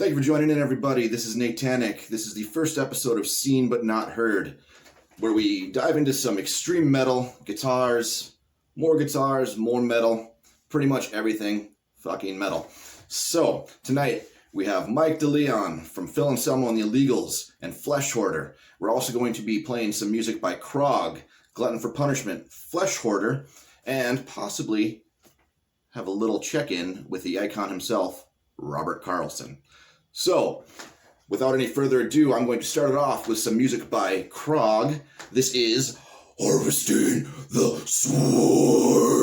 Thank you for joining in, everybody. This is Natanic. This is the first episode of Seen But Not Heard, where we dive into some extreme metal, guitars, more metal, pretty much everything fucking metal. So, tonight we have Mike DeLeon from Phil Anselmo and the Illegals and Flesh Hoarder. We're also going to be playing some music by Krawg, Glutton for Punishment, Flesh Hoarder, and possibly have a little check-in with the icon himself, Robert Carlson. So, without any further ado, I'm going to start it off with some music by Krawg. This is Harvesting the Sword.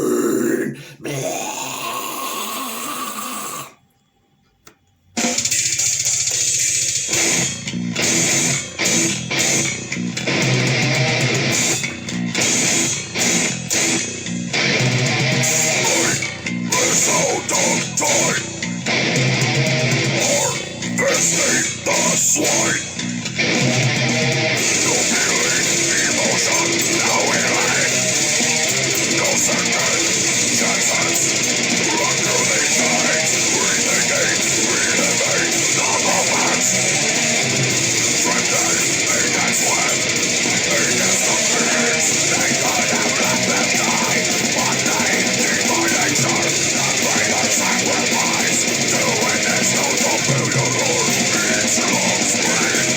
Sacrifice to witness no fulfill your Lord. It's long spring.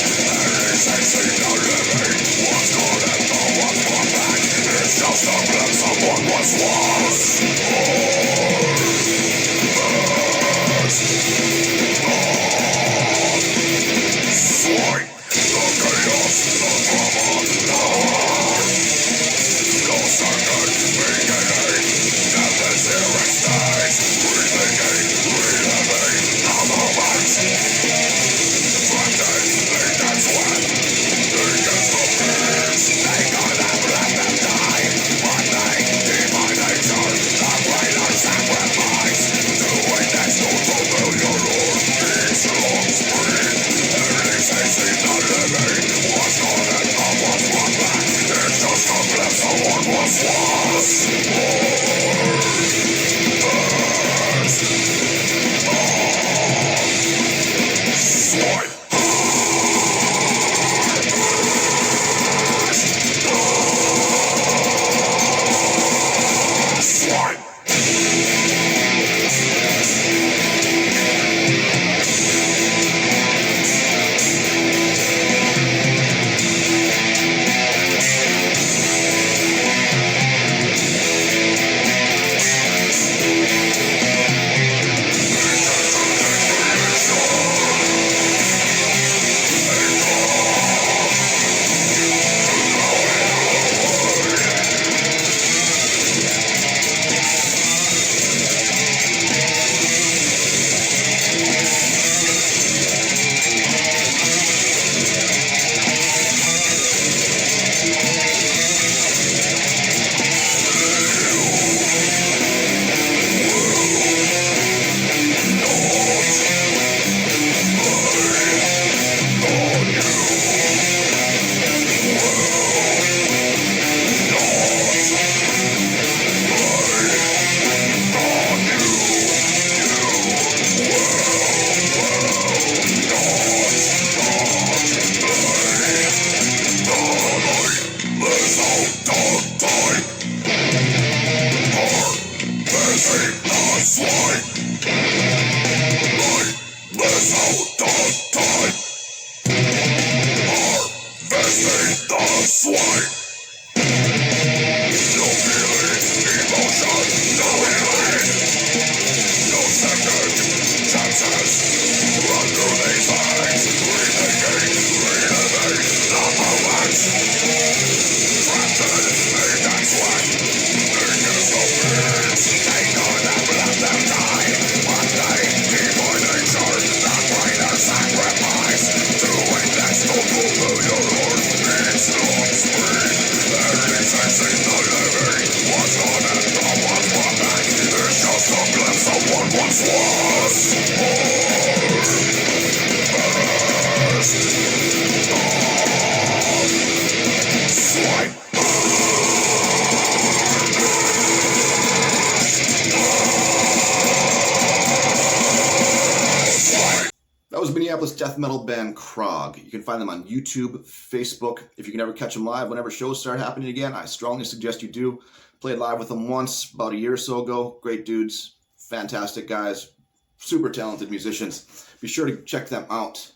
was Minneapolis death metal band Krawg. You can find them on YouTube, Facebook. If you can ever catch them live, whenever shows start happening again, I strongly suggest you do. Played live with them once, about a year or so ago. Great dudes, fantastic guys, super talented musicians. Be sure to check them out.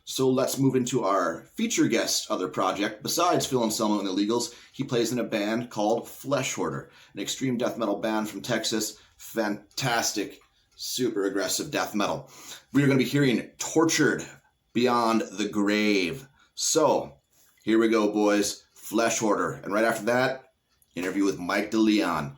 So let's move into our feature guest other project. Besides Phil Anselmo and the Illegals, he plays in a band called Hoarder, an extreme death metal band from Texas. Fantastic, super aggressive death metal. We are going to be hearing Tortured Beyond the Grave. So, here we go, boys. Hoarder. And right after that, interview with Mike DeLeon.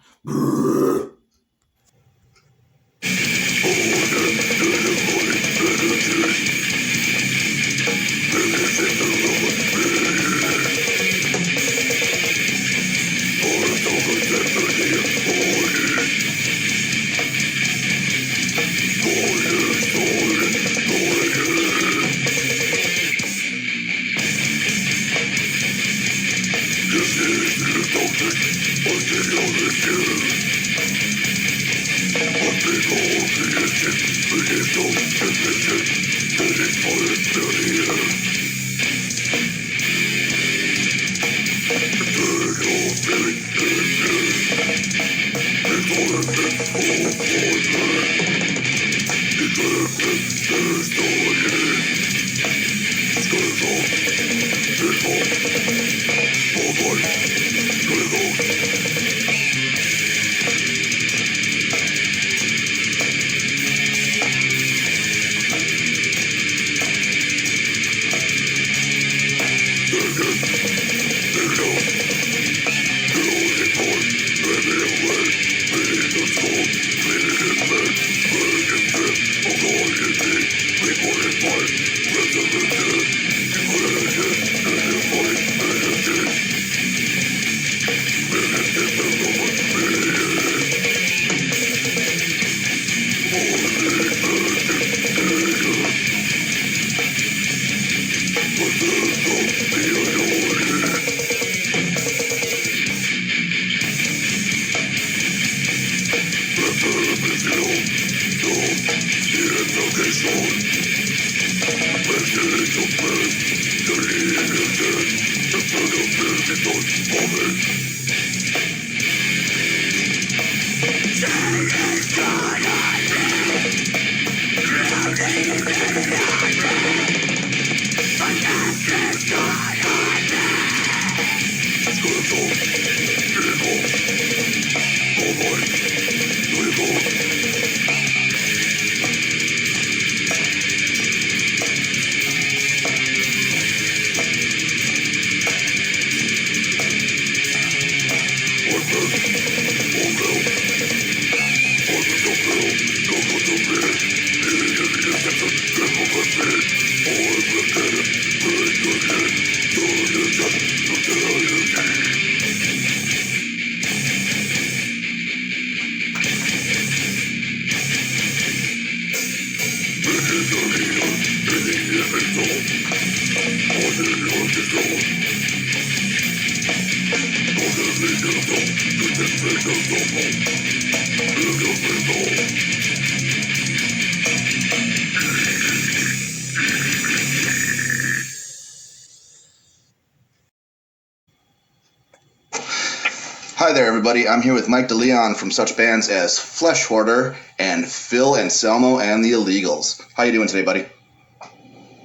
Hi there, everybody. I'm here with Mike DeLeon from such bands as Hoarder and Phil Anselmo and the Illegals. How you doing today, buddy?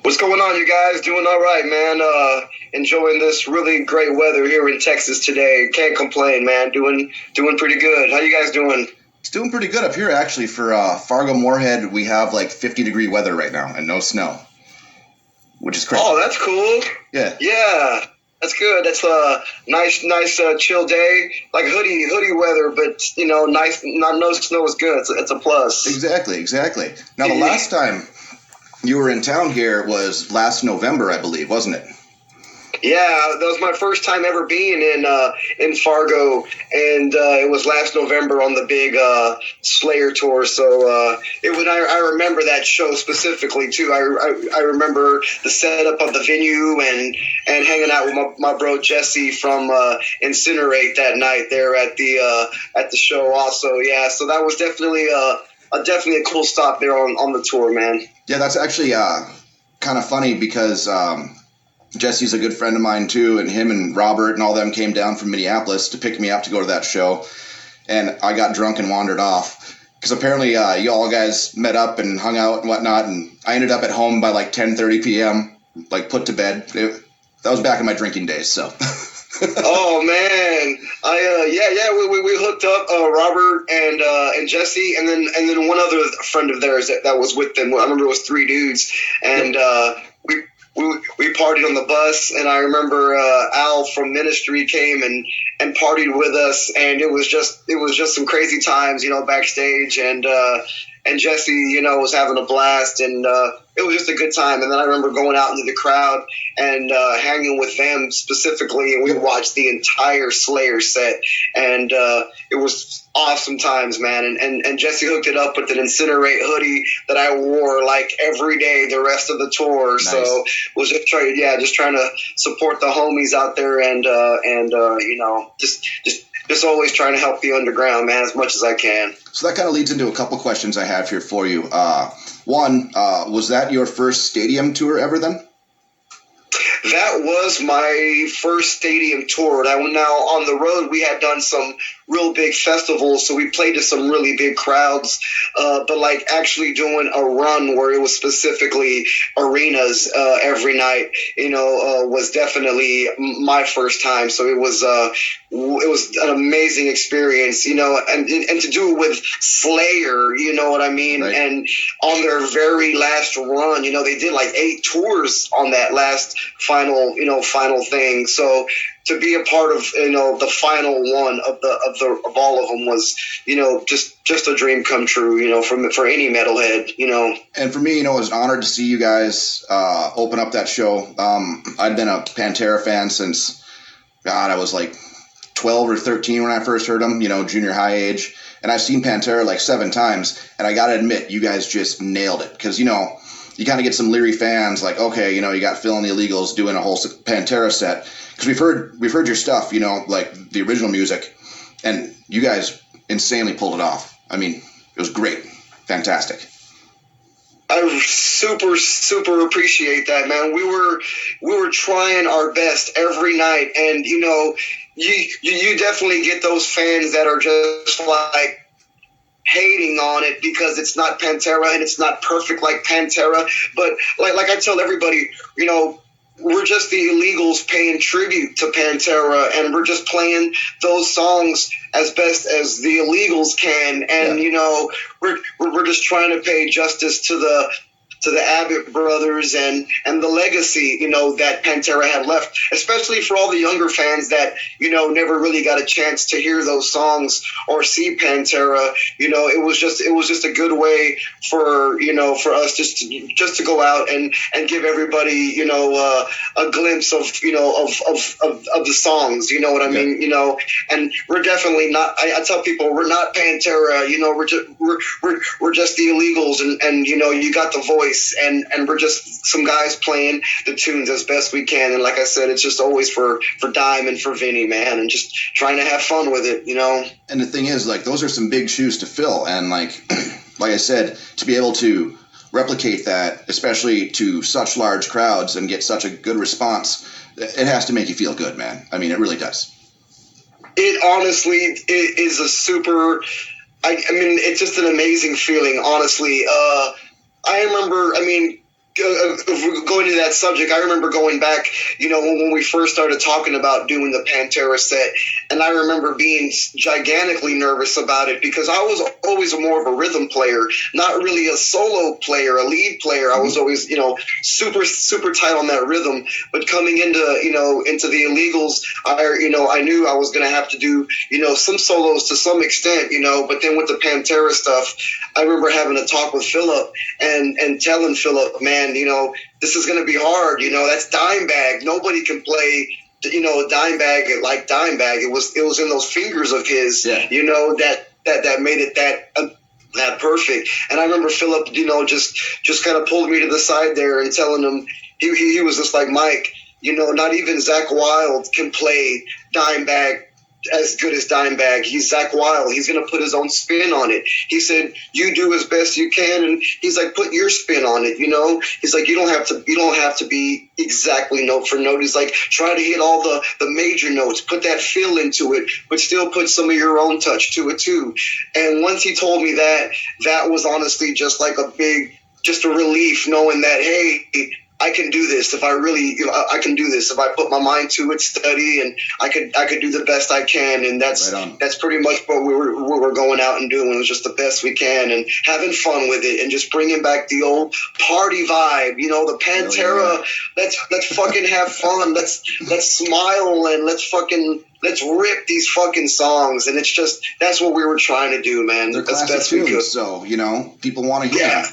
What's going on, you guys? Doing all right, man. Enjoying this really great weather here in Texas today. Can't complain, man. Doing pretty good. How you guys doing? It's doing pretty good up here, actually. For Fargo-Moorhead, we have like 50-degree weather right now and no snow, which is crazy. Oh, that's cool. Yeah. Yeah. That's good. That's a nice chill day, like hoodie weather, but nice. No snow is good. It's a plus. Exactly. Now, the last time you were in town here was last November, I believe, wasn't it? Yeah, that was my first time ever being in Fargo, and it was last November on the big Slayer tour. So I remember that show specifically too. I remember the setup of the venue and hanging out with my bro Jesse from Incinerate that night there at the show. Also, yeah. So that was definitely a definitely a cool stop there on the tour, man. Yeah, that's actually kind of funny because Jesse's a good friend of mine too, and him and Robert and all them came down from Minneapolis to pick me up to go to that show, and I got drunk and wandered off because apparently you all guys met up and hung out and whatnot, and I ended up at home by like 10:30 p.m. like put to bed. That was back in my drinking days, so. Oh man, we hooked up, Robert and Jesse, and then one other friend of theirs that was with them. I remember it was 3 dudes, and we partied on the bus, and I remember Al from Ministry came and partied with us, and it was just some crazy times, backstage, and Jesse, was having a blast, and it was just a good time. And then I remember going out into the crowd and hanging with them specifically, and we watched the entire Slayer set, and it was awesome times, man. And Jesse hooked it up with an Incinerate hoodie that I wore like every day the rest of the tour. Nice. So was just trying to support the homies out there, and just always trying to help the underground, man, as much as I can. So that kind of leads into a couple questions I have here for you. One, was that your first stadium tour ever then? That was my first stadium tour. Now on the road, we had done some real big festivals, so we played to some really big crowds. But like actually doing a run where it was specifically arenas every night, was definitely my first time. So it was an amazing experience, and to do it with Slayer, you know what I mean? Right. And on their very last run, they did like 8 tours on that last final thing. So to be a part of, the final one of all of them was, just a dream come true, for any metalhead, And for me, it was an honor to see you guys open up that show. I'd been a Pantera fan since, God, I was like 12 or 13 when I first heard them, junior high age. And I've seen Pantera like 7 times, and I got to admit, you guys just nailed it. Because, you kind of get some leery fans like, okay, you got Phil and the Illegals doing a whole Pantera set. Because we've heard your stuff, like the original music, and you guys insanely pulled it off. I mean, it was great. Fantastic. I super, super appreciate that, man. We were trying our best every night, and you definitely get those fans that are just like hating on it because it's not Pantera and it's not perfect like Pantera. But like I tell everybody, we're just the Illegals paying tribute to Pantera, and we're just playing those songs as best as the Illegals can. And, we're just trying to pay justice to the Abbott brothers and the legacy, that Pantera had left, especially for all the younger fans that, never really got a chance to hear those songs or see Pantera. It was just a good way for us just to go out and give everybody, a glimpse of the songs, you know what I mean? And we're definitely not, I tell people we're not Pantera, we're just the Illegals, and you got the voice. And we're just some guys playing the tunes as best we can. And like I said, it's just always for Dime and for Vinny, man, and just trying to have fun with it, And the thing is, like, those are some big shoes to fill. And like I said, to be able to replicate that, especially to such large crowds and get such a good response, it has to make you feel good, man. I mean, it really does. It honestly is a super, I mean, it's just an amazing feeling, honestly. I remember, going to that subject, I remember going back, when we first started talking about doing the Pantera set, and I remember being gigantically nervous about it because I was always more of a rhythm player, not really a solo player, a lead player. I was always, super, super tight on that rhythm. But coming into the Illegals, I knew I was going to have to do, some solos to some extent, but then with the Pantera stuff, I remember having a talk with Philip and telling Philip, man, this is going to be hard. That's Dimebag. Nobody can play, Dimebag like Dimebag. It was in those fingers of his, that made it that perfect. And I remember Philip, just kind of pulled me to the side there and telling him, he was just like, Mike, not even Zakk Wylde can play Dimebag as good as Dimebag. He's Zach Wilde. He's going to put his own spin on it. He said, you do as best you can. And he's like, put your spin on it. He's like, you don't have to be exactly note for note. He's like, try to hit all the major notes, put that feel into it, but still put some of your own touch to it too. And once he told me that was honestly just like just a relief, knowing that, hey, I can do this I can do this if I put my mind to it, study, and I could do the best I can. And that's pretty much what we were going out and doing. It was just the best we can and having fun with it and just bringing back the old party vibe. The Pantera. Let's fucking have fun. Let's smile and let's rip these fucking songs. And it's just that's what we were trying to do, man. They're that's classic best we tunes, could. so people want to hear them.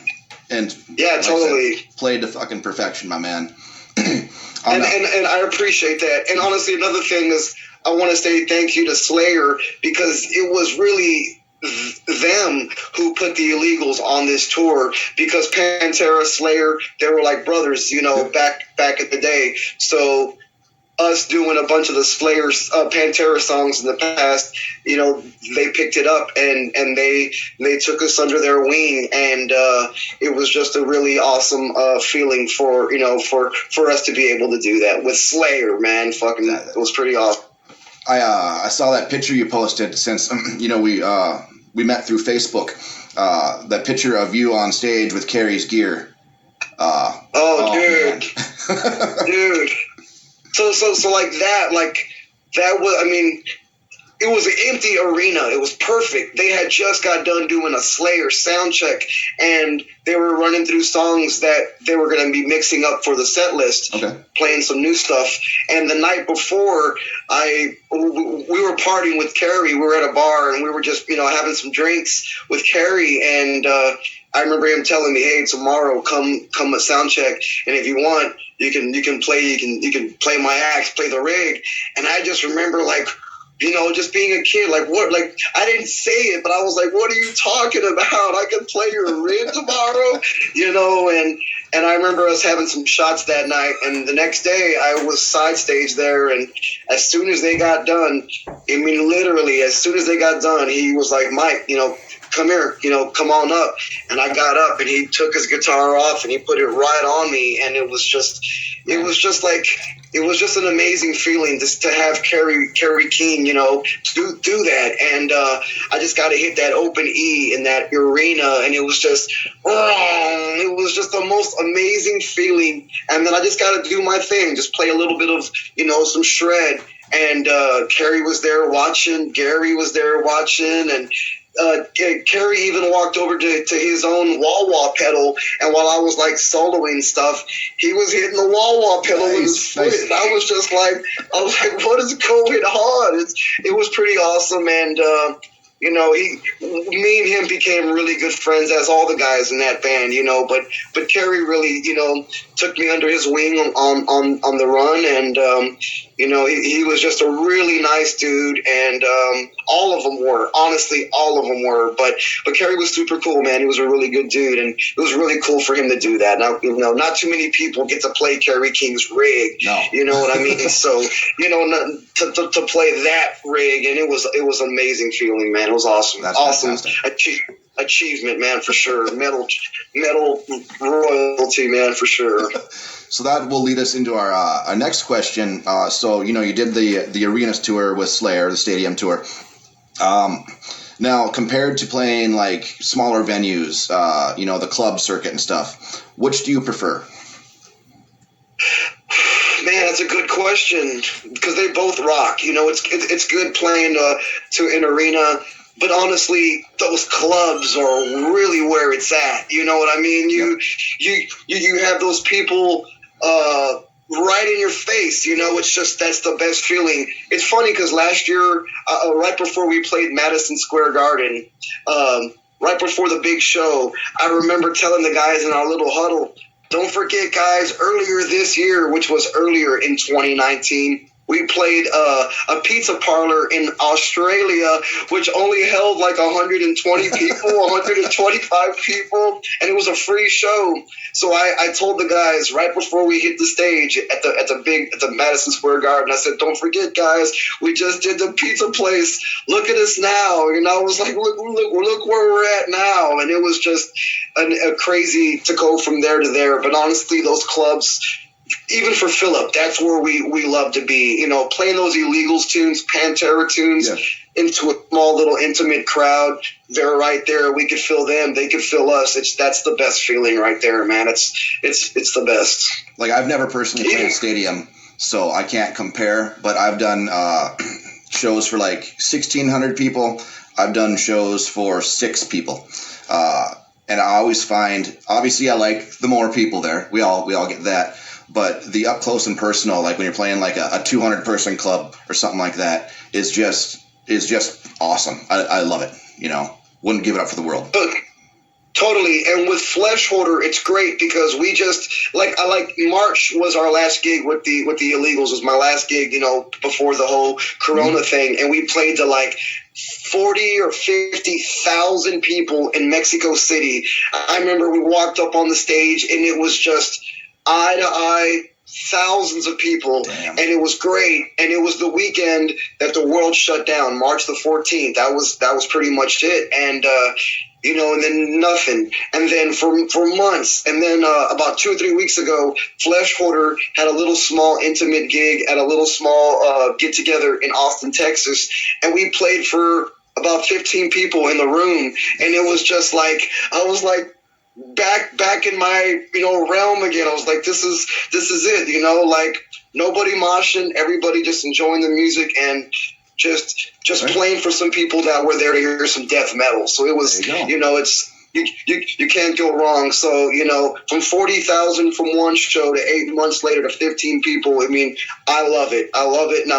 And yeah, totally played to fucking perfection, my man. and I appreciate that. And honestly, another thing is I want to say thank you to Slayer, because it was really them who put the Illegals on this tour, because Pantera, Slayer, they were like brothers, back in the day. So us doing a bunch of the Slayer, Pantera songs in the past, they picked it up and they took us under their wing, and it was just a really awesome feeling for us to be able to do that with Slayer, man. Fucking, it was pretty awesome. I saw that picture you posted since we met through Facebook. That picture of you on stage with Carrie's gear. Dude, dude. So like that was, it was an empty arena. It was perfect. They had just got done doing a Slayer sound check, and they were running through songs that they were going to be mixing up for the set list, playing some new stuff. And the night before, we were partying with Carrie. We were at a bar, and we were just, having some drinks with Carrie. And I remember him telling me, "Hey, tomorrow come at sound check, and if you want, you can play my axe, play the rig." And I just remember just being a kid, I didn't say it, but I was like, what are you talking about? I can play your rig tomorrow, and I remember us having some shots that night, and the next day I was side stage there, and as soon as they got done, literally, as soon as they got done, he was like, "Mike, come here, come on up." And I got up, and he took his guitar off and he put it right on me. And it was just an amazing feeling just to have Kerry King, do that. And I just got to hit that open E in that arena. And it was just the most amazing feeling. And then I just got to do my thing, just play a little bit of, some shred. And Kerry was there watching, Gary was there watching, and Kerry even walked over to his own wah-wah pedal, and while I was soloing stuff, he was hitting the wah-wah pedal with his foot. And I was like, what is going on? It was pretty awesome, and me and him became really good friends, as all the guys in that band, but Kerry really, took me under his wing on the run, and he was just a really nice dude, and all of them were, honestly, but Kerry was super cool, man. He was a really good dude, and it was really cool for him to do that. Now, not too many people get to play Kerry King's rig, you know what I mean? So, to play that rig, and it was an amazing feeling, man. It was awesome. That's awesome achievement, man, for sure. Metal royalty, man, for sure. So that will lead us into our next question. So you did the arenas tour with Slayer, the stadium tour. Now, compared to playing smaller venues, the club circuit and stuff, which do you prefer? Man, that's a good question, because they both rock. It's good playing to an arena, but honestly, those clubs are really where it's at. You know what I mean? You have those people right in your face. It's just, that's the best feeling. It's funny because last year, right before we played Madison Square Garden, right before the big show, I remember telling the guys in our little huddle, don't forget, guys, earlier this year, which was earlier in 2019, we played a pizza parlor in Australia, which only held like 120 people, 125 people, and it was a free show. So I told the guys right before we hit the stage at the Madison Square Garden, I said, "Don't forget, guys, we just did the pizza place. Look at us now." And I was like, look where we're at now. And it was just a crazy to go from there to there. But honestly, those clubs, even for Philip, that's where we love to be. You know, playing those Illegals tunes, Pantera tunes, into a small little intimate crowd. They're right there. We could feel them. They could feel us. That's the best feeling right there, man. It's the best. Like, I've never personally played a stadium, so I can't compare. But I've done shows for like 1,600 people. I've done shows for 6 people. And I always find, obviously, I like the more people there. We all get that. But the up close and personal, like when you're playing like a 200 person club or something like that, is just awesome. I love it. You know, wouldn't give it up for the world. But totally. And with Flesh Hoarder, it's great because we just March was our last gig with the Illegals. It was my last gig, you know, before the whole Corona thing, and we played to like 40 or 50,000 people in Mexico City. I remember we walked up on the stage and it was just eye to eye, thousands of people. Damn. And it was great. And it was the weekend that the world shut down, March the 14th. That was pretty much it. And you know, and then nothing. And then for months, and then about 2 or 3 weeks ago, Flesh Hoarder had a little small intimate gig at a little small get together in Austin, Texas, and we played for about 15 people in the room, and it was just like, I was like back in my, you know, realm again. I was like, this is it, you know, like nobody moshing, everybody just enjoying the music and just playing for some people that were there to hear some death metal. So it was, you know, it's you can't go wrong. So, you know, from 40,000 from one show to 8 months later to 15 people. I mean, I love it. And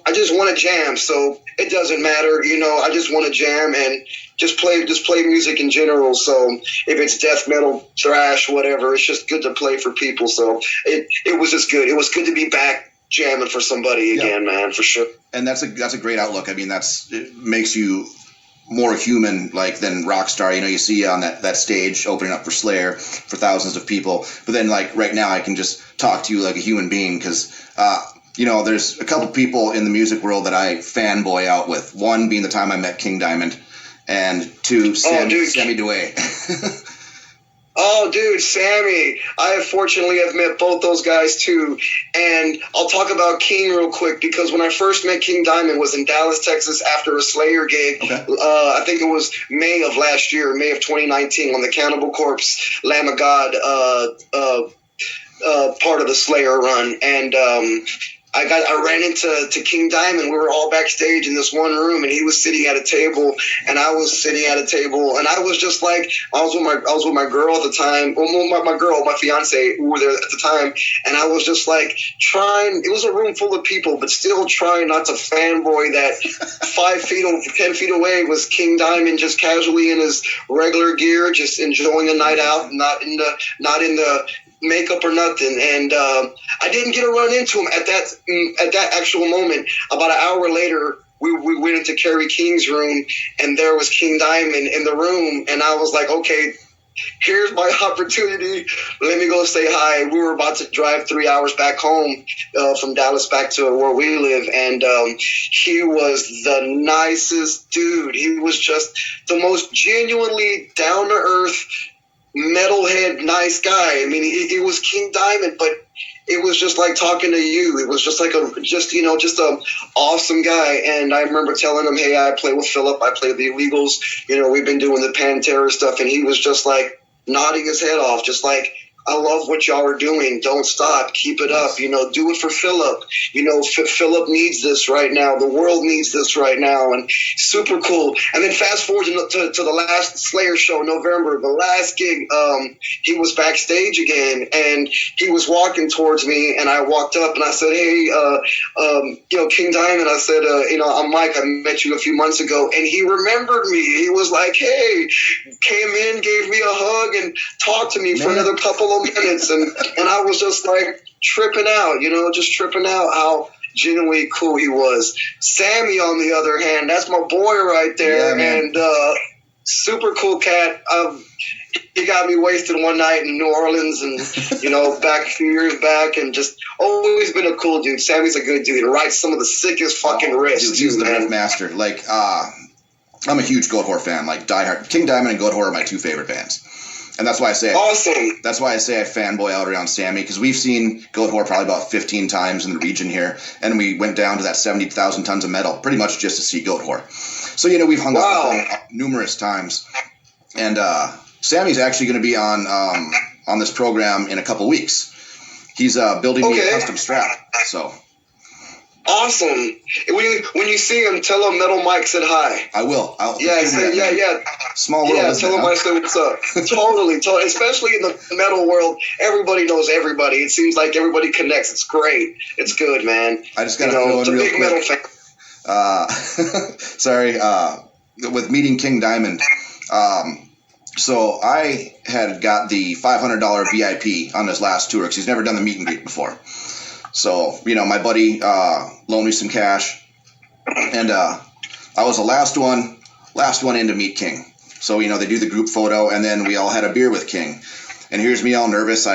I just want to jam. So it doesn't matter, you know. I just want to jam and just play music in general. So if it's death metal, thrash, whatever, it's just good to play for people. So it was just good. It was good to be back jamming for somebody again, man, for sure. And that's a great outlook. I mean, it makes you more human, like, than Rockstar. You know, you see on that stage opening up for Slayer for thousands of people, but then like right now I can just talk to you like a human being because you know, there's a couple people in the music world that I fanboy out with. One being the time I met King Diamond, and 2, Sammy Dewey. Oh, dude, Sammy. I fortunately have met both those guys, too. And I'll talk about King real quick, because when I first met King Diamond was in Dallas, Texas, after a Slayer gig. Okay. I think it was May of last year, May of 2019, on the Cannibal Corpse, Lamb of God part of the Slayer run. And I ran into King Diamond. We were all backstage in this one room, and he was sitting at a table, and I was sitting at a table, and I was just like, I was with my girl at the time, my fiance, who were there at the time, and I was just like trying. It was a room full of people, but still trying not to fanboy that 5 feet or 10 feet away was King Diamond, just casually in his regular gear, just enjoying a night out, not in the makeup or nothing. And I didn't get to run into him at that actual moment. About an hour later, we went into Kerry King's room, and there was King Diamond in the room, and I was like, okay, here's my opportunity. Let me go say hi. We were about to drive 3 hours back home from Dallas back to where we live, and he was the nicest dude. He was just the most genuinely down-to-earth, metalhead, nice guy. I mean, he was King Diamond, but it was just like talking to you. It was just like just an awesome guy. And I remember telling him, hey, I play with Philip. I play the Illegals. You know, we've been doing the Pantera stuff. And he was just like nodding his head off, just like, I love what y'all are doing. Don't stop. Keep it up. You know, do it for Philip. You know, Philip needs this right now. The world needs this right now. And super cool. And then fast forward to the last Slayer show, November, the last gig. He was backstage again, and he was walking towards me, and I walked up and I said, hey, you know, King Diamond, I said, you know, I'm Mike. I met you a few months ago. And he remembered me. He was like, hey, came in, gave me a hug, and talked to me for another couple couple of minutes, and I was just like tripping out, just tripping out how genuinely cool he was. Sammy, on the other hand, that's my boy right there, and super cool cat. He got me wasted one night in New Orleans, and back a few years back, and just always been a cool dude. Sammy's a good dude. He writes some of the sickest fucking riffs. Dude, he's the riff master. Like, I'm a huge Goat Whore fan. Like, diehard. King Diamond and Goat Whore are my two favorite bands. And that's why I say awesome. That's why I say I fanboy out around Sammy, because we've seen Goat Whore probably about 15 times in the region here, and we went down to that 70,000 tons of metal pretty much just to see Goat Whore. So we've hung up with him numerous times, and Sammy's actually going to be on this program in a couple weeks. He's building me a custom strap. So awesome. When you see him, tell him Metal Mike said hi. I will. Yeah. Small world. Yeah, tell him I said what's up. Totally. Especially in the metal world, everybody knows everybody. It seems like everybody connects. It's great. It's good, man. I just got to throw in real quick. Metal fan. Sorry. With meeting King Diamond, so I had got the $500 VIP on this last tour because he's never done the meet and greet before. So, my buddy loaned me some cash, and I was the last one in to meet King. So, they do the group photo, and then we all had a beer with King. And here's me all nervous.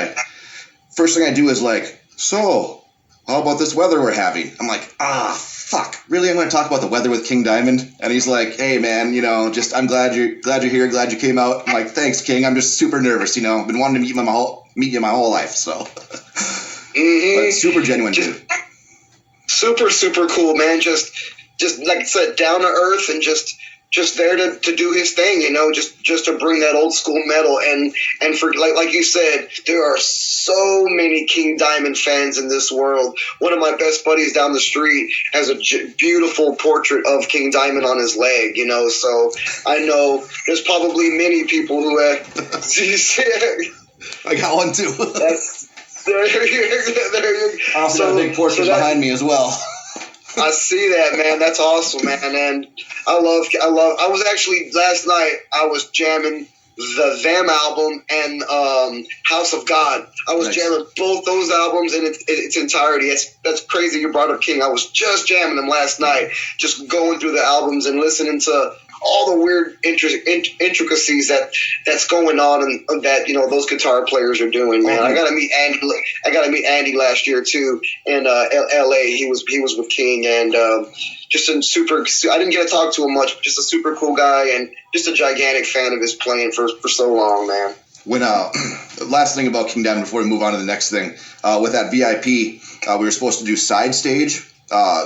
First thing I do is like, so, how about this weather we're having? I'm like, fuck, really? I'm going to talk about the weather with King Diamond? And he's like, hey, man, I'm glad you're here, glad you came out. I'm like, thanks, King. I'm just super nervous, I've been wanting to meet you my whole life, so. But super genuine, dude. Super, super cool, man. Just like I said, down to earth, and just there to do his thing, just to bring that old school metal, and for like you said, there are so many King Diamond fans in this world. One of my best buddies down the street has a beautiful portrait of King Diamond on his leg, so I know there's probably many people who have. I got one too. There you I also got a big portrait behind me as well. I see that, man. That's awesome, man. And I was actually, last night, I was jamming the Them album and House of God. I was jamming both those albums in its entirety. That's crazy you brought up King. I was just jamming them last night, just going through the albums and listening to all the weird intricacies that's going on, and that those guitar players are doing, man. I gotta meet Andy last year too in L.A. He was with King, and just a super. I didn't get to talk to him much, but just a super cool guy, and just a gigantic fan of his playing for so long, man. When last thing about King Diamond before we move on to the next thing, with that VIP, we were supposed to do side stage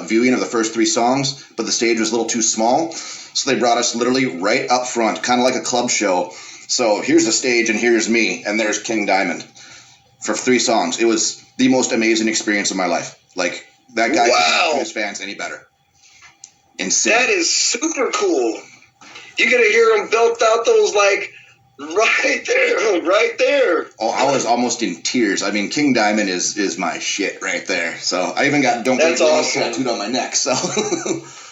viewing of the first 3 songs, but the stage was a little too small. So they brought us literally right up front, kind of like a club show. So here's the stage, and here's me, and there's King Diamond for 3 songs. It was the most amazing experience of my life. Like, that guy couldn't talk to his fans any better. Insane. That is super cool. You get to hear him belt out those, like, right there. Oh, I was almost in tears. I mean, King Diamond is my shit right there. So I even got Don't Break the Rules tattooed on my neck. So.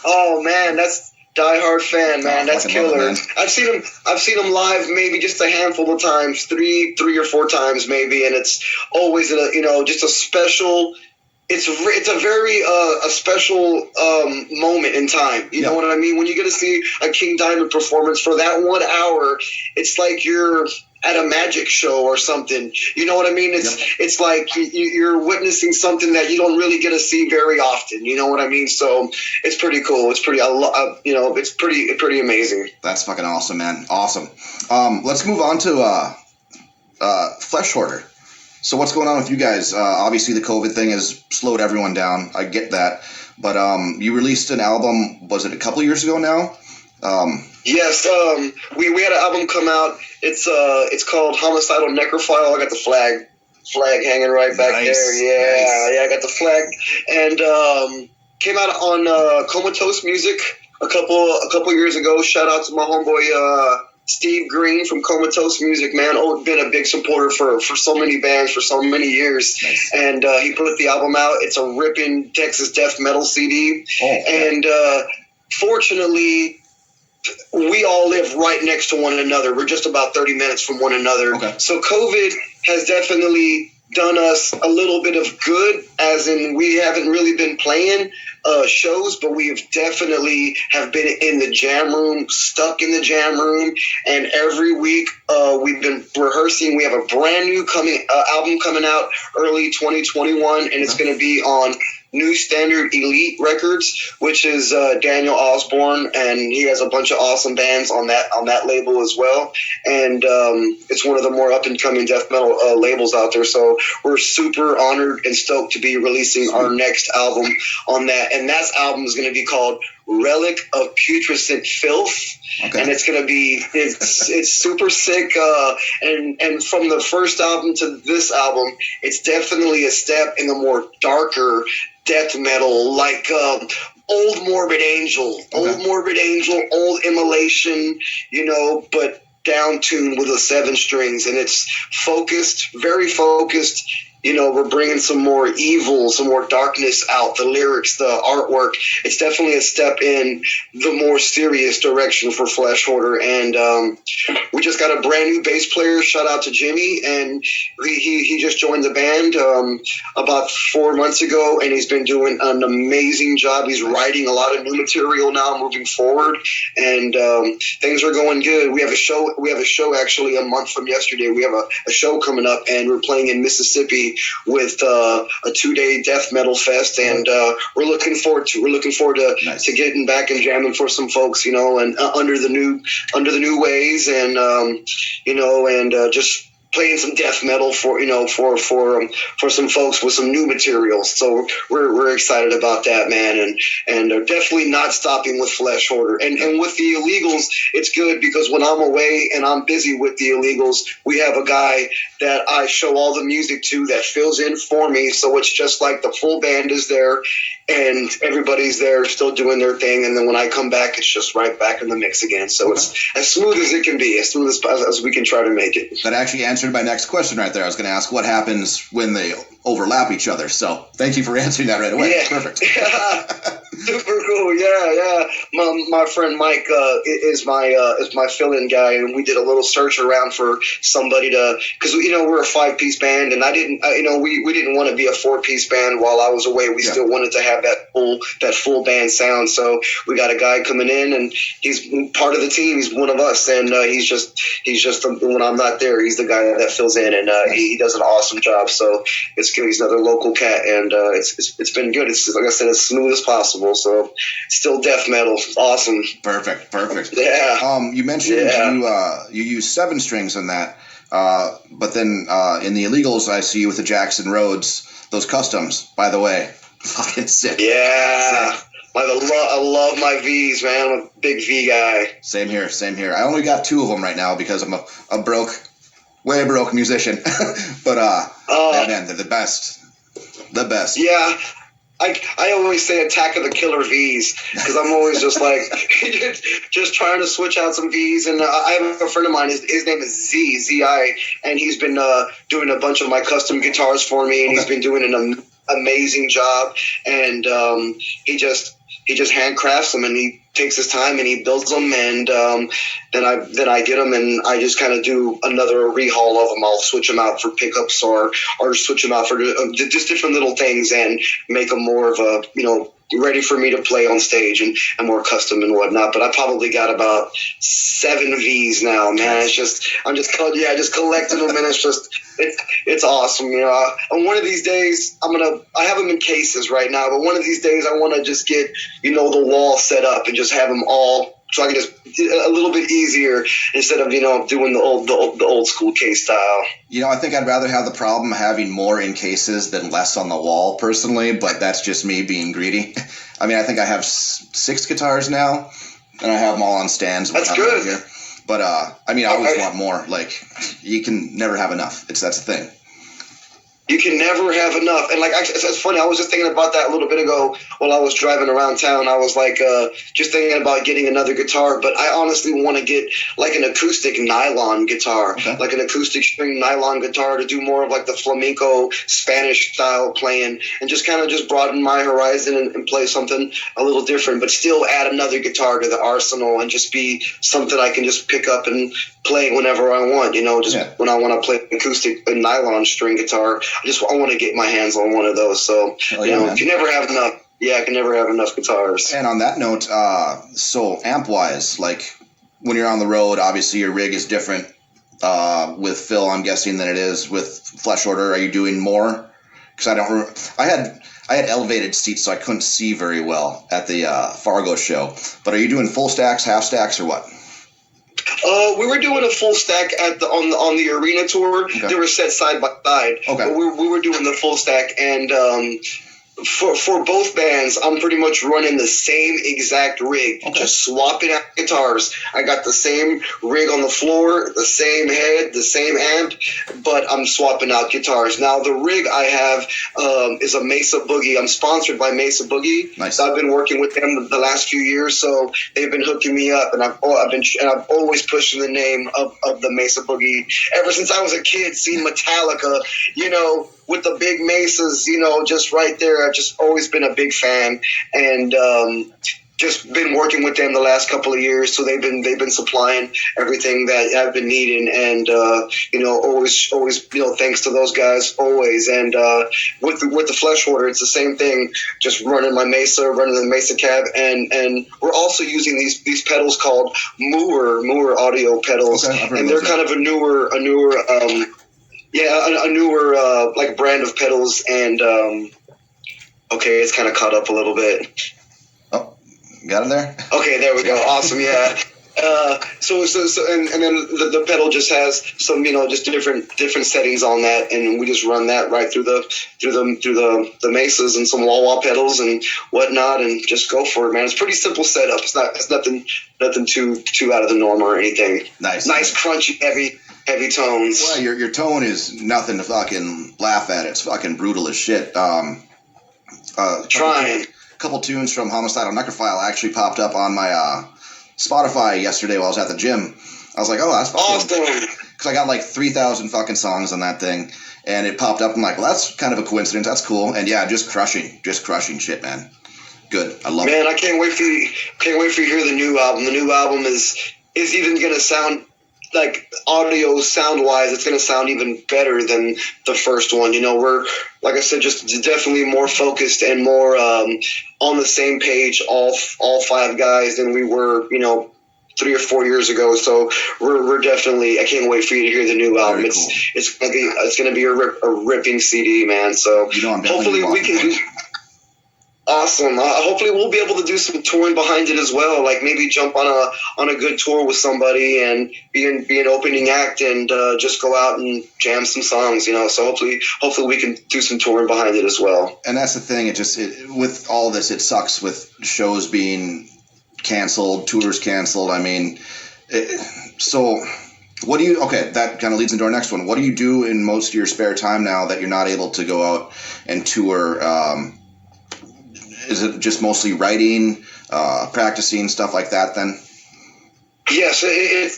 Oh man, that's diehard fan, man. That's killer. Man. I've seen him live maybe just a handful of times, three or four times maybe, and it's always just a special. It's a very a special moment in time. You know what I mean? When you get to see a King Diamond performance for that 1 hour, it's like you're at a magic show or something. You know what I mean? It's like you're witnessing something that you don't really get to see very often. You know what I mean? So it's pretty cool. It's pretty it's pretty amazing. That's fucking awesome, man. Awesome. Let's move on to Flesh Hoarder. So what's going on with you guys? Obviously, the COVID thing has slowed everyone down. I get that. But you released an album, was it a couple years ago now? Yes, we had an album come out. It's called Homicidal Necrophile. I got the flag hanging right back there. Yeah, I got the flag. And came out on Comatose Music a couple years ago. Shout out to my homeboy Steve Green from Comatose Music, man. Been a big supporter for so many bands for so many years. Nice. And he put the album out. It's a ripping Texas death metal CD. And fortunately, we all live right next to one another. We're just about 30 minutes from one another. Okay. So COVID has definitely done us a little bit of good, as in we haven't really been playing shows, but we have definitely have been in the jam room, stuck in the jam room, and every week we've been rehearsing. We have a brand new album coming out early 2021, and it's going to be on New Standard Elite Records, which is Daniel Osborne, and he has a bunch of awesome bands on that label as well. And it's one of the more up and coming death metal labels out there. So we're super honored and stoked to be releasing our next album on that. And that album is going to be called Relic of Putrescent Filth. Okay. And it's going to be it's super sick. And from the first album to this album, it's definitely a step in the more darker death metal, like old Morbid Angel, old Immolation, but down tuned with the 7 strings, and it's focused, very focused. We're bringing some more evil, some more darkness out, the lyrics, the artwork. It's definitely a step in the more serious direction for Flesh Hoarder. And we just got a brand new bass player. Shout out to Jimmy. And he just joined the band about 4 months ago, and he's been doing an amazing job. He's writing a lot of new material now moving forward, and things are going good. We have a show actually a month from yesterday. We have a show coming up, and we're playing in Mississippi with a 2-day death metal fest, and we're looking forward to nice. To getting back and jamming for some folks, and under the new ways, and just playing some death metal for some folks with some new materials. So we're excited about that, man, and definitely not stopping with Flesh Hoarder. And with the Illegals, it's good because when I'm away and I'm busy with the Illegals, we have a guy that I show all the music to that fills in for me. So it's just like the full band is there and everybody's there still doing their thing. And then when I come back, it's just right back in the mix again. So It's as smooth as it can be, as smooth as we can try to make it. That actually answered my next question right there. I was going to ask what happens when they overlap each other. So thank you for answering that right away. Yeah. Perfect. Super cool. Yeah. My friend Mike is my fill-in guy, and we did a little search around for somebody to, because we're a 5-piece band, and we didn't want to be a 4-piece band while I was away. We still wanted to have that full band sound. So we got a guy coming in, and he's part of the team. He's one of us, and he's just when I'm not there, he's the guy that fills in, and he does an awesome job. So it's good. He's another local cat, and it's been good. It's, like I said, as smooth as possible. So still death metal. Awesome. Perfect. Yeah. You mentioned you use 7 strings on that, but then in the Illegals, I see you with the Jackson Rhodes, those customs. By the way, fucking sick. Yeah. Sick. I love my V's, man. I'm a big V guy. Same here. I only got 2 of them right now because I'm a way broke musician. But man, they're the best. The best. Yeah. I always say Attack of the Killer V's because I'm always just like just trying to switch out some V's. And I have a friend of mine. His name is Z.I. and he's been doing a bunch of my custom guitars for me, and he's been doing an amazing job. And he just handcrafts them, and he takes his time and he builds them, and then I get them, and I just kind of do another rehaul of them. I'll switch them out for pickups or switch them out for just different little things and make them more of a ready for me to play on stage and more custom and whatnot. But I probably got about 7 V's now, man. I'm just collecting them, and it's awesome. And one of these days I have them in cases right now, but one of these days I want to just get the wall set up and just have them all, so I can just a little bit easier instead of doing the old school case style. I think I'd rather have the problem having more in cases than less on the wall personally, but that's just me being greedy. I mean, I think I have 6 guitars now, and I have them all on stands. That's good. Here. But I always want more. Like, you can never have enough. That's the thing. You can never have enough. And like, actually, it's funny. I was just thinking about that a little bit ago while I was driving around town. I was like, just thinking about getting another guitar, but I honestly want to get like an acoustic nylon guitar, like an acoustic string nylon guitar to do more of like the flamenco Spanish style playing, and just kind of just broaden my horizon and play something a little different, but still add another guitar to the arsenal and just be something I can just pick up and play whenever I want, when I want to play acoustic nylon string guitar. I want to get my hands on one of those. So, you can never have enough. Yeah, I can never have enough guitars. And on that note, so amp-wise, like when you're on the road, obviously your rig is different with Phil, I'm guessing, than it is with Flesh Hoarder. Are you doing more? Because I had elevated seats, so I couldn't see very well at the Fargo show. But are you doing full stacks, half stacks, or what? We were doing a full stack on the arena tour. Okay. They were set side by side. Okay. But we were doing the full stack, and for both bands, I'm pretty much running the same exact rig, just swapping out guitars. I got the same rig on the floor, the same head, the same amp, but I'm swapping out guitars. Now, the rig I have is a Mesa Boogie. I'm sponsored by Mesa Boogie. Nice. I've been working with them the last few years, so they've been hooking me up, and I've always pushing the name of the Mesa Boogie ever since I was a kid. Seeing Metallica, with the big Mesas, just right there. I've just always been a big fan, and just been working with them the last couple of years. So they've been supplying everything that I've been needing, and always thanks to those guys always. And with the Flesh Hoarder, it's the same thing. Just running my Mesa, running the Mesa cab, and we're also using these pedals called Moore audio pedals, and they're kind of a newer like brand of pedals, and it's kind of caught up a little bit. Oh, got it there? Okay, there we go. Awesome, yeah. So and then the pedal just has some, just different settings on that, and we just run that right through the Mesas and some wah-wah pedals and whatnot, and just go for it, man. It's pretty simple setup. It's nothing too out of the norm or anything. Nice, crunchy, heavy tones. Well, your tone is nothing to fucking laugh at. It's fucking brutal as shit. Trying. A couple tunes from Homicidal Necrophile actually popped up on my Spotify yesterday while I was at the gym. I was like, oh, that's fucking awesome. Because I got like 3,000 fucking songs on that thing, and it popped up. I'm like, well, that's kind of a coincidence. That's cool. And yeah, just crushing shit, man. Good. I love it. Man, I can't wait for you to hear the new album. The new album is even going to sound like audio sound wise, it's going to sound even better than the first one. We're, like I said, just definitely more focused and more on the same page, all five guys, than we were, 3 or 4 years ago. So we're definitely, I can't wait for you to hear the new album. Cool. It's going to be a ripping CD, man. So hopefully we can do. Awesome. Hopefully we'll be able to do some touring behind it as well. Like maybe jump on a good tour with somebody and be an opening act, and just go out and jam some songs. So hopefully we can do some touring behind it as well. And that's the thing. With all this, it sucks with shows being canceled, tours canceled. I mean, so what do you? Okay, that kind of leads into our next one. What do you do in most of your spare time now that you're not able to go out and tour? Is it just mostly writing, practicing, stuff like that then? Yes,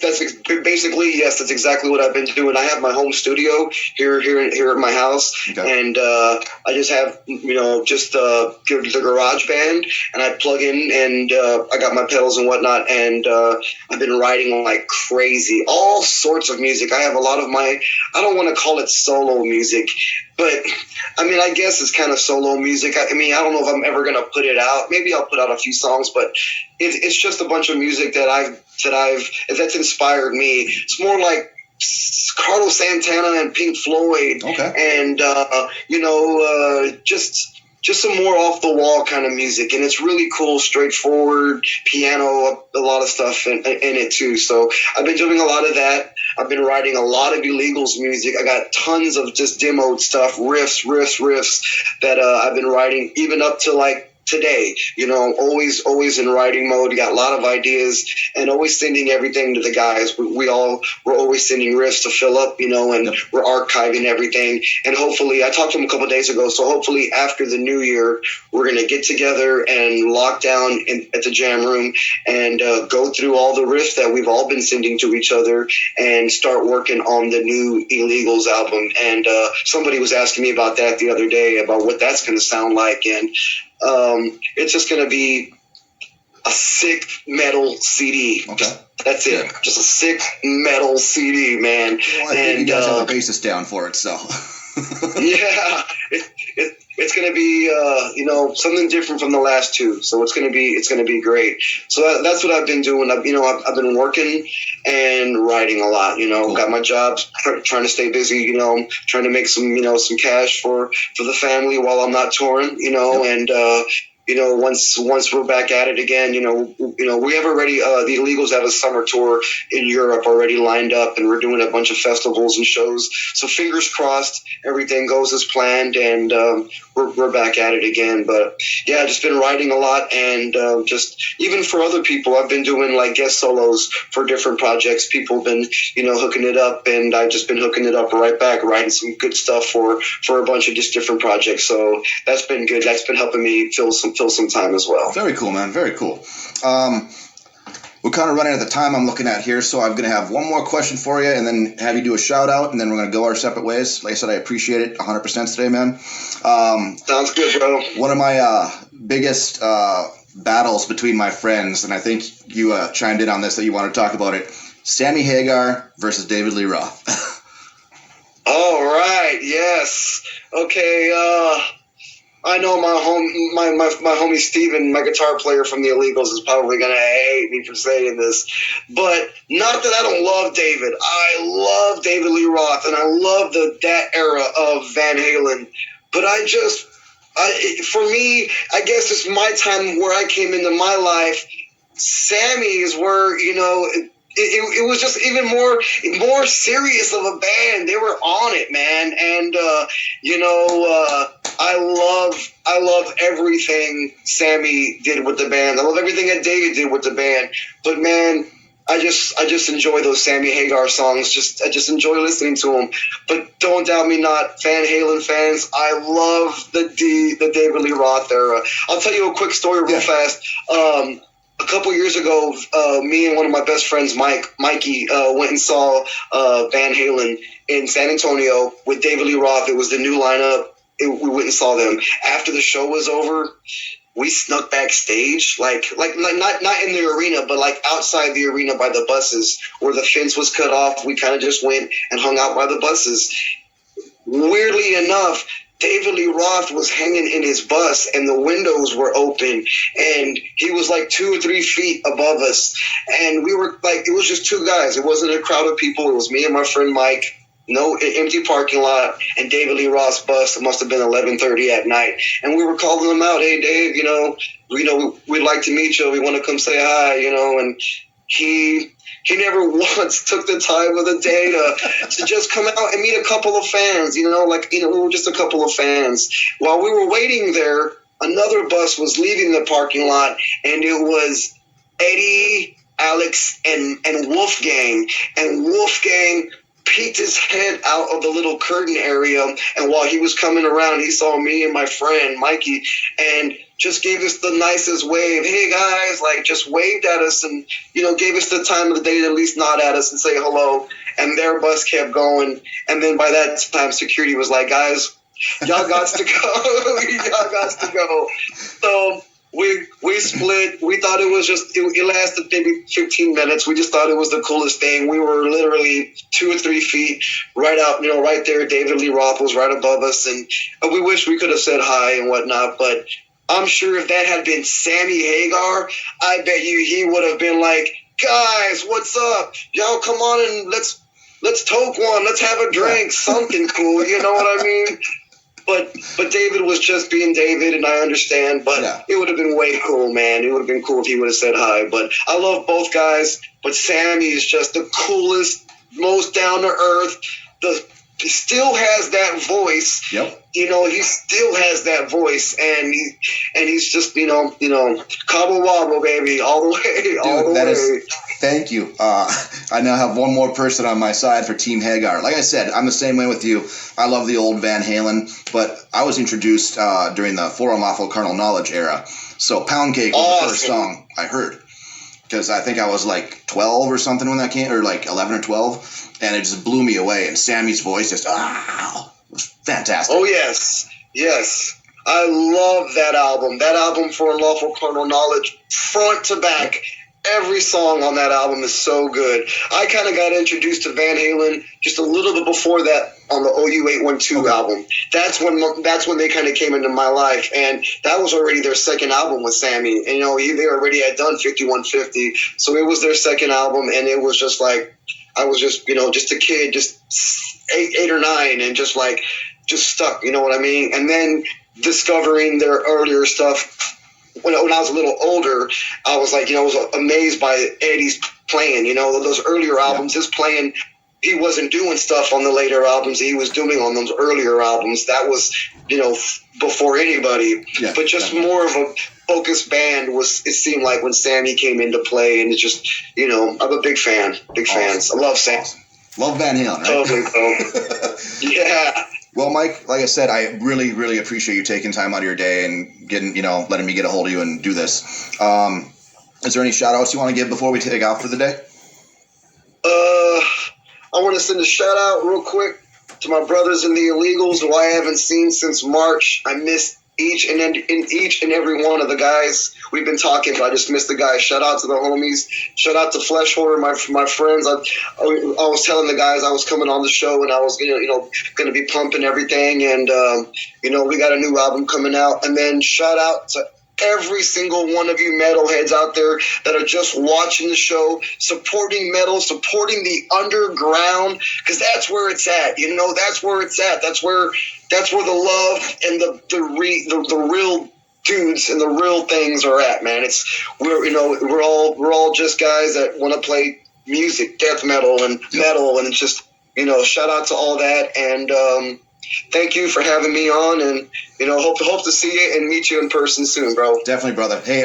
that's exactly what I've been doing. I have my home studio here at my house, and I just have the garage band, and I plug in, and I got my pedals and whatnot, and I've been writing like crazy, all sorts of music. I have a lot of I don't want to call it solo music, but I mean, I guess it's kind of solo music. I mean, I don't know if I'm ever going to put it out. Maybe I'll put out a few songs, but it's just a bunch of music that's inspired me. It's more like Carlos Santana and Pink Floyd, and just some more off the wall kind of music, and it's really cool, straightforward piano, a lot of stuff in it too. So I've been doing a lot of that. I've been writing a lot of Illegals music. I got tons of just demoed stuff, riffs that I've been writing, even up to like today. Always in writing mode. Got a lot of ideas, and always sending everything to the guys. We're always sending riffs to fill up, and we're archiving everything. And hopefully, I talked to him a couple of days ago, so hopefully after the new year, we're gonna get together and lock down at the jam room and go through all the riffs that we've all been sending to each other and start working on the new Illegals album. And somebody was asking me about that the other day, about what that's going to sound like. And it's just going to be a sick metal CD. Okay. That's it. Yeah. Just a sick metal CD, man. Well, I think you guys have a basis down for it, so. Yeah. It's going to be, something different from the last two. So it's going to be great. So that's what I've been doing. I've been working and writing a lot, Cool. Got my job, trying to stay busy, trying to make some cash for the family while I'm not touring, and, once we're back at it again, we have already, the Illegals have a summer tour in Europe already lined up, and we're doing a bunch of festivals and shows. So fingers crossed, everything goes as planned, and we're back at it again. But yeah, just been writing a lot, and just even for other people, I've been doing like guest solos for different projects. People have been, hooking it up, and I've just been hooking it up right back, writing some good stuff for a bunch of just different projects. So that's been good. That's been helping me fill some time as well. Very cool, man. Very cool. We're kind of running out of the time I'm looking at here, so I'm going to have one more question for you and then have you do a shout out, and then we're going to go our separate ways. Like I said, I appreciate it 100% today, man. Sounds good, bro. One of my biggest battles between my friends, and I think you chimed in on this that you want to talk about it, Sammy Hagar versus David Lee Roth. All right. Yes. Okay. I know my homie Steven, my guitar player from the Illegals, is probably going to hate me for saying this, but not that I don't love David. I love David Lee Roth, and I love that era of Van Halen. But for me, I guess it's my time where I came into my life. Sammy is where, it was just even more serious of a band. They were on it, man. And, I love everything Sammy did with the band. I love everything that David did with the band. But man, I just enjoy those Sammy Hagar songs. I just enjoy listening to them. But don't doubt me not, Van Halen fans, I love the David Lee Roth era. I'll tell you a quick story real fast. A couple years ago, me and one of my best friends, Mikey, went and saw Van Halen in San Antonio with David Lee Roth. It was the new lineup. We went and saw them. After the show was over, we snuck backstage, like not in the arena, but like outside the arena by the buses where the fence was cut off. We kind of just went and hung out by the buses. Weirdly enough, David Lee Roth was hanging in his bus, and the windows were open, and he was like 2 or 3 feet above us, and we were like, it was just two guys. It wasn't a crowd of people. It was me and my friend Mike. No empty parking lot, and David Lee Roth's bus. It must have been 11:30 at night, and we were calling him out. Hey, Dave, we'd like to meet you. We want to come say hi, and he never once took the time of the day to just come out and meet a couple of fans. We were just a couple of fans. While we were waiting there, another bus was leaving the parking lot, and it was Eddie, Alex, and Wolfgang, and Wolfgang peeked his head out of the little curtain area, and while he was coming around, he saw me and my friend Mikey, and just gave us the nicest wave. Hey guys, like just waved at us, and gave us the time of the day to at least nod at us and say hello. And their bus kept going, and then by that time security was like, guys, y'all got to go. Y'all got to go. So we split. We thought it was just, it lasted maybe 15 minutes. We just thought it was the coolest thing. We were literally 2 or 3 feet right out, right there. David Lee Roth was right above us, and we wish we could have said hi and whatnot, but I'm sure if that had been Sammy Hagar, I bet you he would have been like, guys, what's up? Y'all come on and let's toke one. Let's have a drink. Something cool. You know what I mean? But David was just being David, and I understand. But It would have been way cool, man. It would have been cool if he would have said hi. But I love both guys. But Sammy is just the coolest, most down to earth. still has that voice. Yep. You know, he still has that voice, and he's just, you know, cobble wobble, baby, all the way, all the way. Thank you. I now have one more person on my side for Team Hagar. Like I said, I'm the same way with you. I love the old Van Halen, but I was introduced during the For Unlawful Carnal Knowledge era. So Pound Cake was the first song I heard, because I think I was like 12 or something when that came, or like 11 or 12, and it just blew me away. And Sammy's voice just, was fantastic. Oh, yes. Yes. I love that album. That album, For Unlawful Carnal Knowledge, front to back. Every song on that album is so good. I kind of got introduced to Van Halen just a little bit before that on the OU812 album. That's when they kind of came into my life, and that was already their second album with Sammy. And, you know, they already had done 5150, so it was their second album, and it was just like, I was just, you know, just a kid, just eight or nine, and just stuck, you know what I mean? And then discovering their earlier stuff, when I was a little older, I was like, you know, I was amazed by Eddie's playing, you know, those earlier albums, his playing. He wasn't doing stuff on the later albums he was doing on those earlier albums. That was, you know, before anybody. Yeah, but just more of a focused band it seemed like, when Sammy came into play. And it's just, you know, I'm a big fan. Big fans. I love Sam. Love Van Halen, right? Totally, bro. Yeah. Well, Mike, like I said, I really, really appreciate you taking time out of your day and letting me get a hold of you and do this. Is there any shout outs you want to give before we take off for the day? I want to send a shout out real quick to my brothers in the Illegals, who I haven't seen since March. I missed each and every one of the guys. We've been talking, but I just missed the guys. Shout out to the homies. Shout out to Flesh Hoarder, my friends. I was telling the guys I was coming on the show, and I was going to be pumping everything, and you know, we got a new album coming out. And then shout out to every single one of you metalheads out there that are just watching the show, supporting metal, supporting the underground, because that's where it's at. You know, that's where it's at. That's where the love and the real dudes and the real things are at, man. We're all just guys that want to play music, death metal and metal, and it's just, you know, shout out to all that. And thank you for having me on, and, you know, hope to see you and meet you in person soon, bro. Definitely, brother. Hey,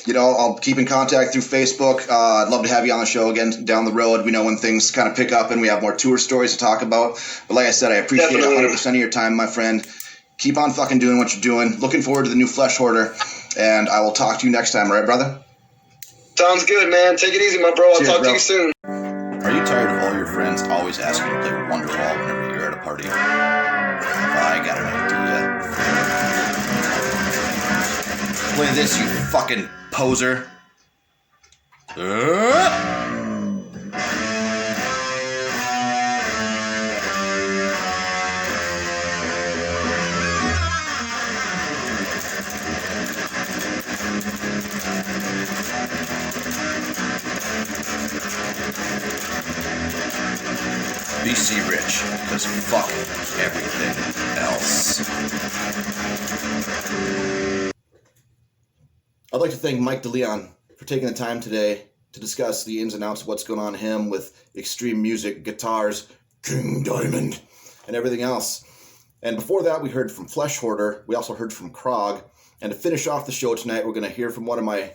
you know, I'll keep in contact through Facebook. I'd love to have you on the show again down the road. We know when things kind of pick up and we have more tour stories to talk about. But like I said, I appreciate 100% of your time, my friend. Keep on fucking doing what you're doing. Looking forward to the new Flesh Hoarder, and I will talk to you next time, all right, brother? Sounds good, man. Take it easy, my bro. I'll talk to you soon. Are you tired of all your friends always asking you to play Wonderwall whenever you're at a party? I got an idea. Play this, you fucking poser. BC Rich, because fuck everything else. I'd like to thank Mike DeLeon for taking the time today to discuss the ins and outs of what's going on in him with extreme music, guitars, King Diamond, and everything else. And before that, we heard from Flesh Hoarder. We also heard from Krawg. And to finish off the show tonight, we're going to hear from one of my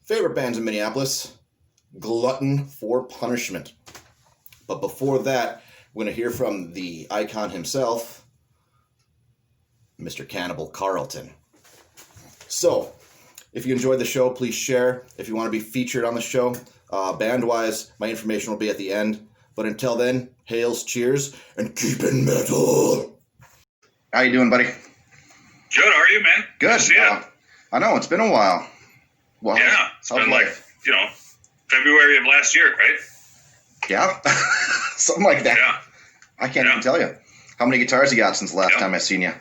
favorite bands in Minneapolis, Glutton for Punishment. But before that, we're going to hear from the icon himself, Mr. Cannibal Carlton. So, if you enjoyed the show, please share. If you want to be featured on the show, band-wise, my information will be at the end. But until then, hails, cheers, and keep it metal. How you doing, buddy? Good. How are you, man? Good. See ya. I know, it's been a while. Well, yeah, it's been like, February of last year, right? Yeah, something like that. Yeah. I can't even tell you. How many guitars you got since the last time I seen you?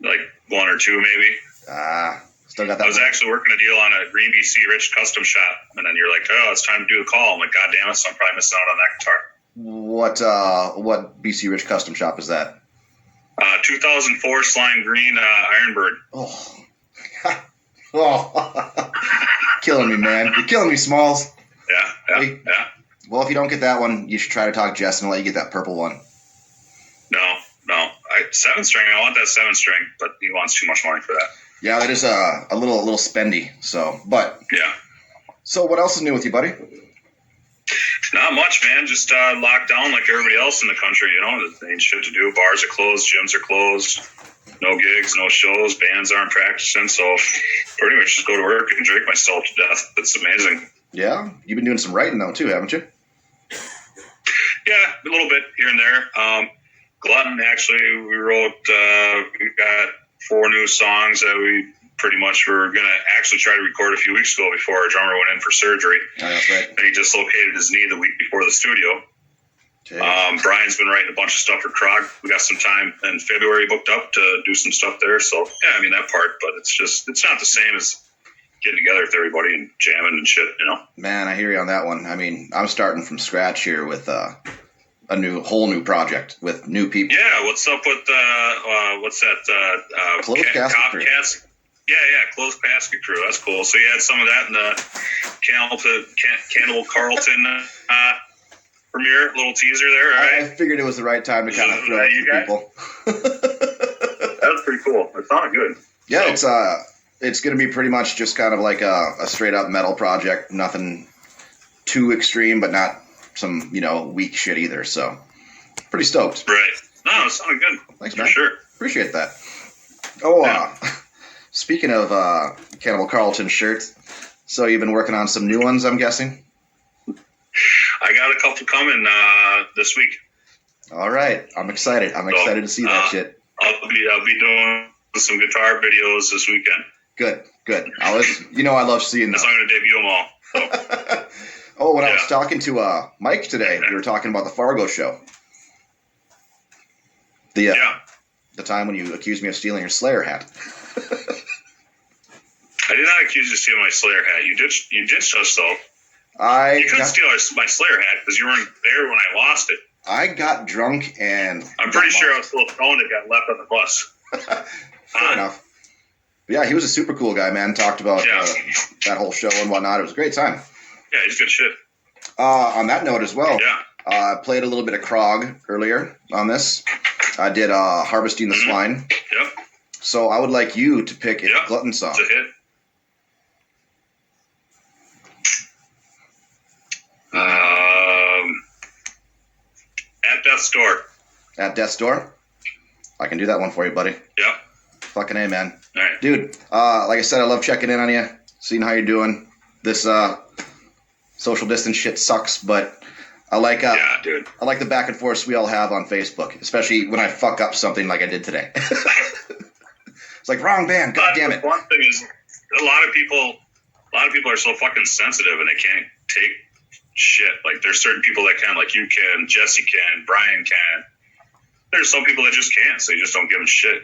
Like one or two, maybe. Still got that. I was actually working a deal on a Green BC Rich custom shop, and then you're like, "Oh, it's time to do a call." I'm like, "God damn it!" So I'm probably missing out on that guitar. What BC Rich custom shop is that? 2004 Slime Green Ironbird. Oh, killing me, man! You're killing me, Smalls. Yeah. Well, if you don't get that one, you should try to talk Jess and let you get that purple one. No. 7-string. I want that 7-string, but he wants too much money for that. Yeah, that is a little spendy. So, but yeah. So, what else is new with you, buddy? Not much, man. Just locked down like everybody else in the country. You know, there ain't shit to do. Bars are closed, gyms are closed. No gigs, no shows. Bands aren't practicing. So, pretty much just go to work and drink myself to death. It's amazing. Yeah, you've been doing some writing though too, haven't you? Yeah, a little bit here and there. Glutton, actually, we wrote, we got 4 new songs that we pretty much were going to actually try to record a few weeks ago before our drummer went in for surgery. Oh, that's right. And he dislocated his knee the week before the studio. Brian's been writing a bunch of stuff for Krawg. We got some time in February booked up to do some stuff there. So, yeah, I mean, that part, but it's not the same as getting together with everybody and jamming and shit, you know? Man, I hear you on that one. I mean, I'm starting from scratch here with a whole new project with new people. Yeah, what's up with what's that? Closed Casket Crew. Yeah, Closed Casket Crew. That's cool. So you had some of that in the Cannibal Carlton premiere, little teaser there, right? I figured it was the right time to kind of throw it to people. That was pretty cool. It sounded good. Yeah, so, it's going to be pretty much just kind of like a straight up metal project. Nothing too extreme, but not some, weak shit either. So, pretty stoked. Right. No, it sounded good. Thanks, for man. Sure. Appreciate that. Oh, speaking of Cannibal Carlton shirts, so you've been working on some new ones, I'm guessing? I got a couple coming this week. All right. I'm excited. I'm excited to see that shit. I'll be doing some guitar videos this weekend. Good. I love seeing those. I'm going to debut them all. So. I was talking to Mike today, we were talking about the Fargo show. The time when you accused me of stealing your Slayer hat. I did not accuse you of stealing my Slayer hat. You ditched us, though. You couldn't steal my Slayer hat because you weren't there when I lost it. I got drunk and... I'm pretty sure I was still throwing it, got left on the bus. Fair enough. But yeah, he was a super cool guy, man. Talked about that whole show and whatnot. It was a great time. Yeah, he's good shit. On that note as well, I played a little bit of Krawg earlier on this. I did Harvesting the Swine. Yep. So I would like you to pick a Glutton song. It's a hit. At Death's Door. At Death's Door? I can do that one for you, buddy. Yep. Fucking A, man. All right. Dude, like I said, I love checking in on you, seeing how you're doing. This social distance shit sucks, but I like dude. I like the back and forth we all have on Facebook, especially when I fuck up something like I did today. It's like, wrong band, god damn it. One thing is, a lot of people are so fucking sensitive and they can't take shit. Like, there's certain people that can, like you can, Jesse can, Brian can. There's some people that just can't, so you just don't give them shit,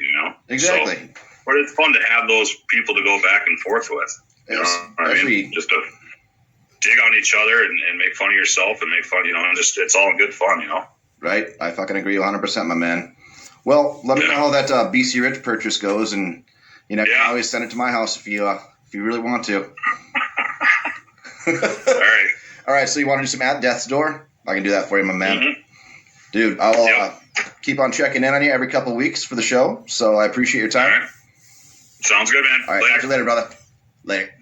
Exactly. So, but it's fun to have those people to go back and forth with. Just to dig on each other and make fun of yourself and make fun, and just, it's all good fun, Right. I fucking agree 100%, my man. Well, let me know how that BC Rich purchase goes, and you can always send it to my house if you really want to. All right. So you want to do some At Death's Door? I can do that for you, my man. Mm-hmm. Dude, I'll keep on checking in on you every couple of weeks for the show. So I appreciate your time. All right. Sounds good, man. All right. Talk to you later, brother. Later.